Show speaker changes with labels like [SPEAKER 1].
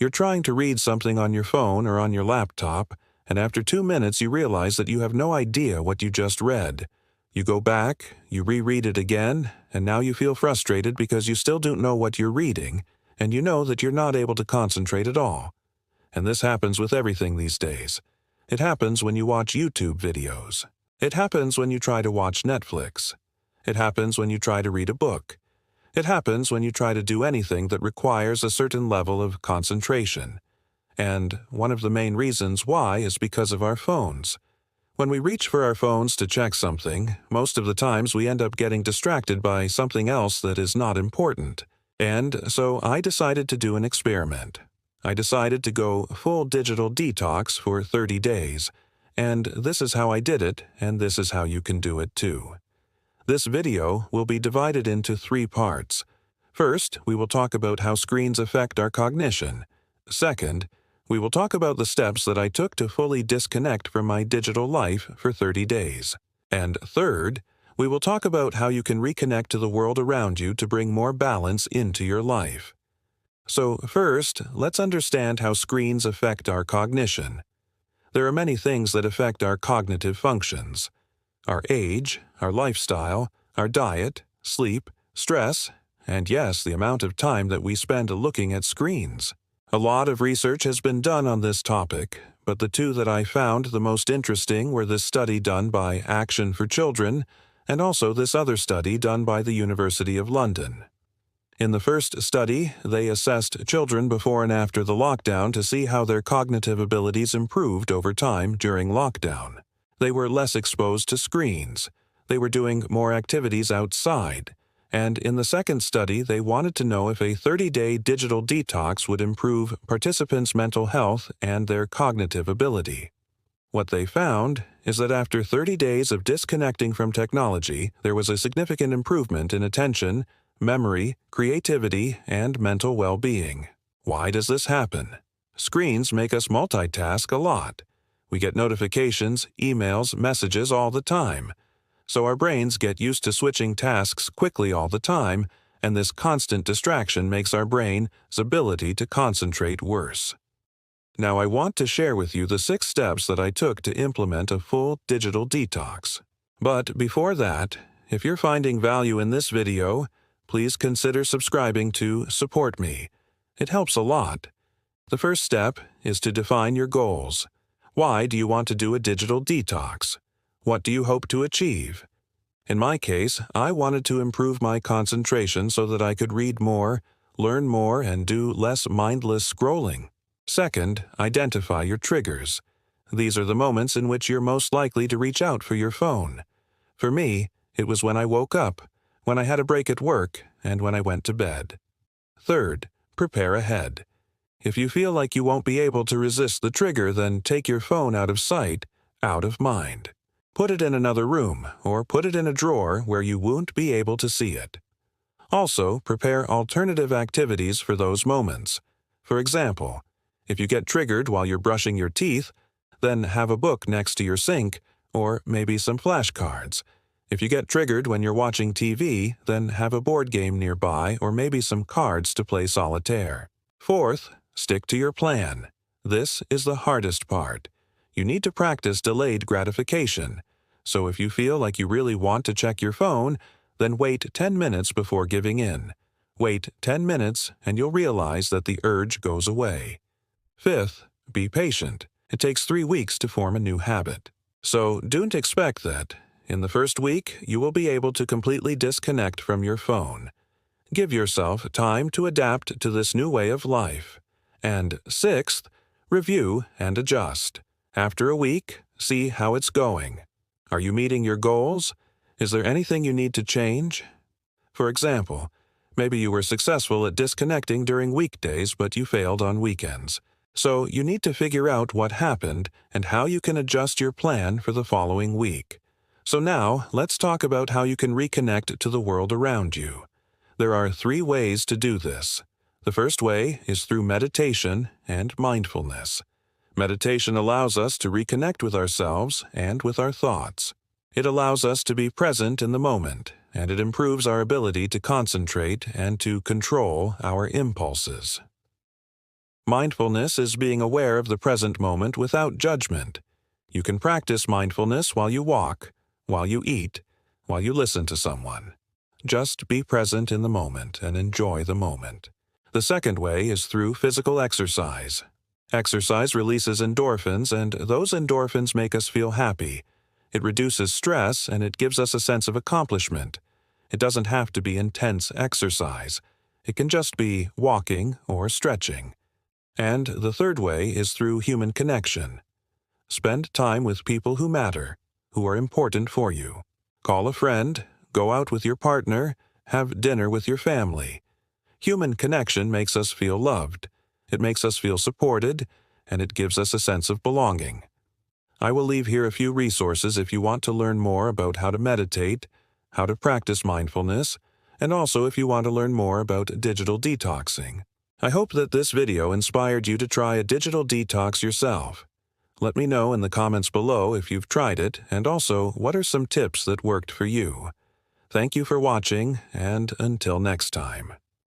[SPEAKER 1] You're trying to read something on your phone or on your laptop, and after 2 minutes you realize that you have no idea what you just read. You go back, you reread it again, and now you feel frustrated because you still don't know what you're reading, and you know that you're not able to concentrate at all. And this happens with everything these days. It happens when you watch YouTube videos. It happens when you try to watch Netflix. It happens when you try to read a book. It happens when you try to do anything that requires a certain level of concentration. And one of the main reasons why is because of our phones. When we reach for our phones to check something, most of the times we end up getting distracted by something else that is not important. And so I decided to do an experiment. I decided to go full digital detox for 30 days. And this is how I did it, and this is how you can do it too. This video will be divided into 3 parts. First, we will talk about how screens affect our cognition. Second, we will talk about the steps that I took to fully disconnect from my digital life for 30 days. And third, we will talk about how you can reconnect to the world around you to bring more balance into your life. So first, let's understand how screens affect our cognition. There are many things that affect our cognitive functions. Our age, our lifestyle, our diet, sleep, stress, and yes, the amount of time that we spend looking at screens. A lot of research has been done on this topic, but the 2 that I found the most interesting were this study done by Action for Children and also this other study done by the University of London. In the first study, they assessed children before and after the lockdown to see how their cognitive abilities improved over time during lockdown. They were less exposed to screens. They were doing more activities outside. And in the second study, they wanted to know if a 30-day digital detox would improve participants' mental health and their cognitive ability. What they found is that after 30 days of disconnecting from technology, there was a significant improvement in attention, memory, creativity, and mental well-being. Why does this happen? Screens make us multitask a lot. We get notifications, emails, messages all the time. So our brains get used to switching tasks quickly all the time, and this constant distraction makes our brain's ability to concentrate worse. Now I want to share with you the 6 steps that I took to implement a full digital detox. But before that, if you're finding value in this video, please consider subscribing to support me. It helps a lot. The first step is to define your goals. Why do you want to do a digital detox? What do you hope to achieve? In my case, I wanted to improve my concentration so that I could read more, learn more, and do less mindless scrolling. Second, identify your triggers. These are the moments in which you're most likely to reach out for your phone. For me, it was when I woke up, when I had a break at work, and when I went to bed. Third, prepare ahead. If you feel like you won't be able to resist the trigger, then take your phone out of sight, out of mind. Put it in another room, or put it in a drawer where you won't be able to see it. Also, prepare alternative activities for those moments. For example, if you get triggered while you're brushing your teeth, then have a book next to your sink, or maybe some flashcards. If you get triggered when you're watching TV, then have a board game nearby or maybe some cards to play solitaire. Fourth, stick to your plan. This is the hardest part. You need to practice delayed gratification. So if you feel like you really want to check your phone, then wait 10 minutes before giving in. Wait 10 minutes and you'll realize that the urge goes away. Fifth, be patient. It takes 3 weeks to form a new habit. So don't expect that in the first week, you will be able to completely disconnect from your phone. Give yourself time to adapt to this new way of life. And sixth, review and adjust. After a week, see how it's going. Are you meeting your goals? Is there anything you need to change? For example, maybe you were successful at disconnecting during weekdays, but you failed on weekends. So you need to figure out what happened and how you can adjust your plan for the following week. So now, let's talk about how you can reconnect to the world around you. There are 3 ways to do this. The first way is through meditation and mindfulness. Meditation allows us to reconnect with ourselves and with our thoughts. It allows us to be present in the moment, and it improves our ability to concentrate and to control our impulses. Mindfulness is being aware of the present moment without judgment. You can practice mindfulness while you walk, while you eat, while you listen to someone. Just be present in the moment and enjoy the moment. The second way is through physical exercise. Exercise releases endorphins, and those endorphins make us feel happy. It reduces stress, and it gives us a sense of accomplishment. It doesn't have to be intense exercise. It can just be walking or stretching. And the third way is through human connection. Spend time with people who matter, who are important for you. Call a friend, go out with your partner, have dinner with your family. Human connection makes us feel loved. It makes us feel supported, and it gives us a sense of belonging. I will leave here a few resources if you want to learn more about how to meditate, how to practice mindfulness, and also if you want to learn more about digital detoxing. I hope that this video inspired you to try a digital detox yourself. Let me know in the comments below if you've tried it, and also what are some tips that worked for you. Thank you for watching, and until next time.